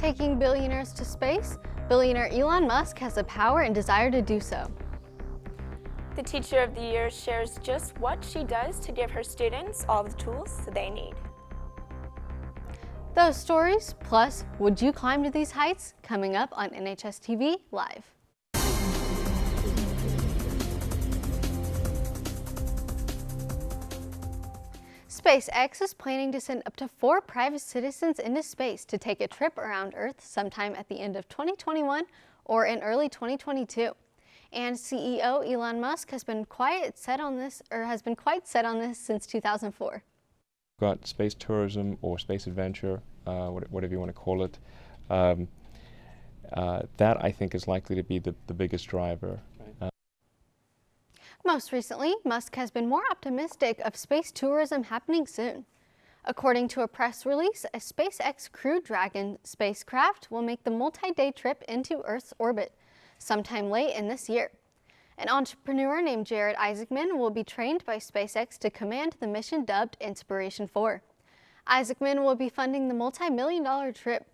Taking billionaires to space, billionaire Elon Musk has the power and desire to do so. The Teacher of the Year shares just what she does to give her students all the tools they need. Those stories, plus would you climb to these heights, coming up on NHSTV Live. SpaceX is planning to send up to 4 private citizens into space to take a trip around Earth sometime at the end of 2021 or in early 2022. And CEO Elon Musk has been quite set on this since 2004. Got space tourism or space adventure, whatever you want to call it. That I think is likely to be the biggest driver. Most recently, Musk has been more optimistic of space tourism happening soon. According to a press release, a SpaceX Crew Dragon spacecraft will make the multi-day trip into Earth's orbit sometime late in this year. An entrepreneur named Jared Isaacman will be trained by SpaceX to command the mission dubbed Inspiration 4. Isaacman will be funding the multi-million-dollar trip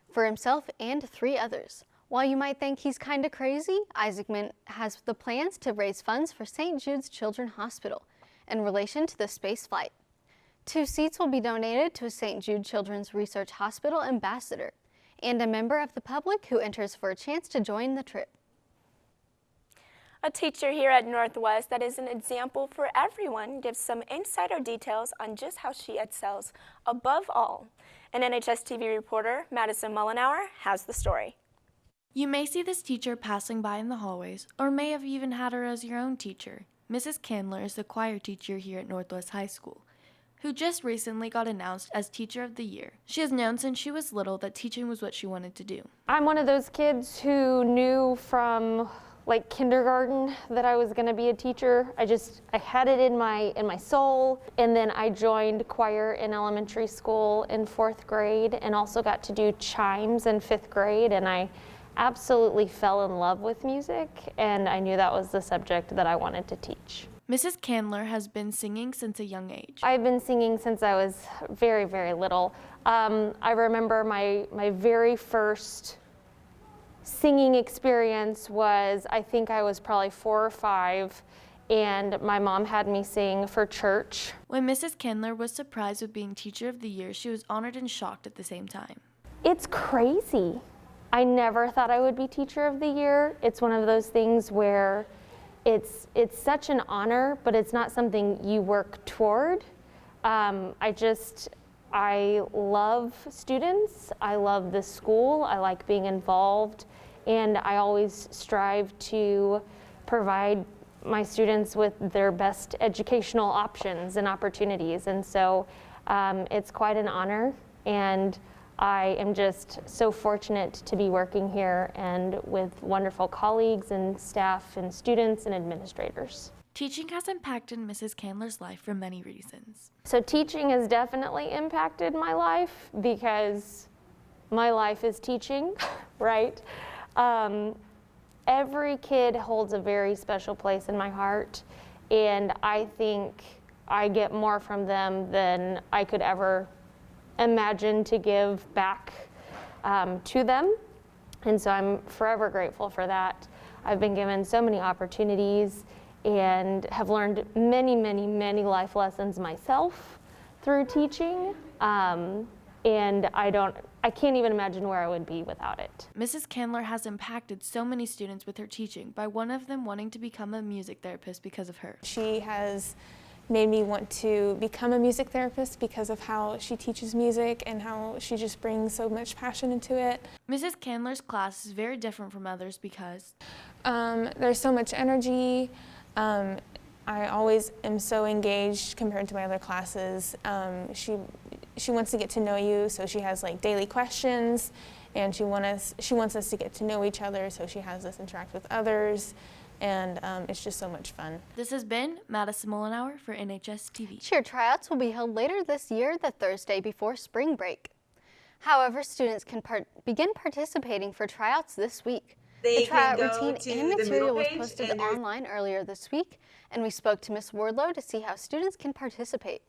for himself and 3 others. While you might think he's kind of crazy, Isaacman has the plans to raise funds for St. Jude's Children's Hospital in relation to the space flight. 2 seats will be donated to a St. Jude Children's Research Hospital ambassador and a member of the public who enters for a chance to join the trip. A teacher here at Northwest that is an example for everyone gives some insider details on just how she excels above all. An NHSTV reporter, Madison Mullenauer, has the story. You may see this teacher passing by in the hallways, or may have even had her as your own teacher. Mrs. Candler is the choir teacher here at Northwest High School, who just recently got announced as Teacher of the Year. She has known since she was little that teaching was what she wanted to do. I'm one of those kids who knew from kindergarten that I was going to be a teacher. I had it in my soul, and then I joined choir in elementary school in 4th grade and also got to do chimes in 5th grade, and I absolutely fell in love with music, and I knew that was the subject that I wanted to teach. Mrs. Candler has been singing since a young age. I've been singing since I was very, very little. I remember my very first singing experience was, I think I was probably 4 or 5, and my mom had me sing for church. When Mrs. Candler was surprised with being Teacher of the Year, she was honored and shocked at the same time. It's crazy. I never thought I would be Teacher of the Year. It's one of those things where it's such an honor, but it's not something you work toward. I love students. I love the school. I like being involved, and I always strive to provide my students with their best educational options and opportunities. And so it's quite an honor, and I am just so fortunate to be working here and with wonderful colleagues and staff and students and administrators. Teaching has impacted Mrs. Candler's life for many reasons. So teaching has definitely impacted my life because my life is teaching, right? Every kid holds a very special place in my heart, and I think I get more from them than I could ever imagine to give back to them, and so I'm forever grateful for that. I've been given so many opportunities and have learned many, many, many life lessons myself through teaching, and I can't even imagine where I would be without it. Mrs. Candler has impacted so many students with her teaching, by one of them wanting to become a music therapist because of her. She has made me want to become a music therapist because of how she teaches music and how she just brings so much passion into it. Mrs. Candler's class is very different from others because there's so much energy. I always am so engaged compared to my other classes. She wants to get to know you, so she has daily questions, and she wants us to get to know each other, so she has us interact with others. And it's just so much fun. This has been Madison Mullenauer for NHSTV. Cheer tryouts will be held later this year, the Thursday before spring break. However, students can begin participating for tryouts this week. The tryout routine and material was posted online earlier this week, and we spoke to Ms. Wardlow to see how students can participate.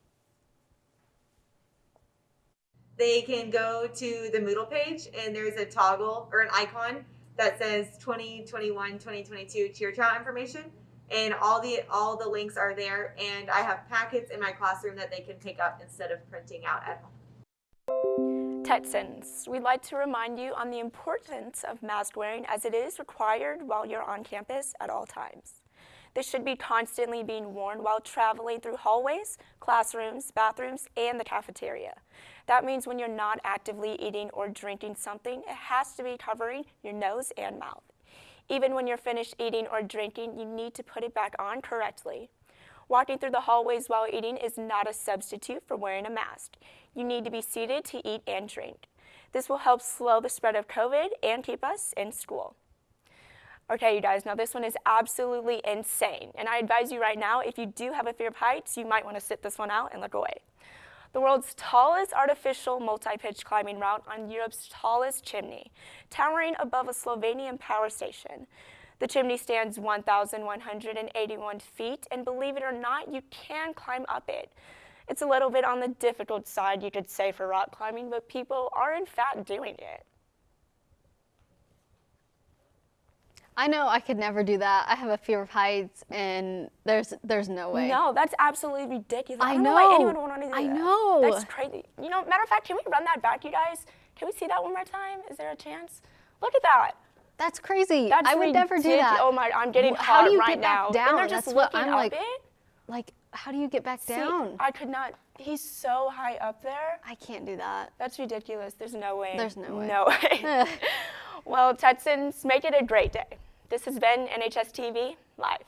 they can go to the Moodle page, and there's a toggle or an icon that says 2021, 2022 cheer trial information, and all the links are there. And I have packets in my classroom that they can pick up instead of printing out at home. Texans, we'd like to remind you on the importance of mask wearing, as it is required while you're on campus at all times. This should be constantly being worn while traveling through hallways, classrooms, bathrooms, and the cafeteria. That means when you're not actively eating or drinking something, it has to be covering your nose and mouth. Even when you're finished eating or drinking, you need to put it back on correctly. Walking through the hallways while eating is not a substitute for wearing a mask. You need to be seated to eat and drink. This will help slow the spread of COVID and keep us in school. Okay, you guys, now this one is absolutely insane. And I advise you right now, if you do have a fear of heights, you might want to sit this one out and look away. The world's tallest artificial multi-pitch climbing route on Europe's tallest chimney, towering above a Slovenian power station. The chimney stands 1,181 feet, and believe it or not, you can climb up it. It's a little bit on the difficult side, you could say, for rock climbing, but people are in fact doing it. I know I could never do that. I have a fear of heights, and there's no way. No, that's absolutely ridiculous. I don't know. why anyone would want to do that. I know. That's crazy. You know, matter of fact, can we run that back, you guys? Can we see that one more time? Is there a chance? Look at that. That's crazy. That's I would never do that. Oh my, I'm getting How hot do you right get now. back down? And they're just That's what looking I'm up like. it. Like, how do you get back See, down? I could not. He's so high up there. I can't do that. That's ridiculous. There's no way. There's no way. No way. Well, Texans, make it a great day. This has been NHSTV Live.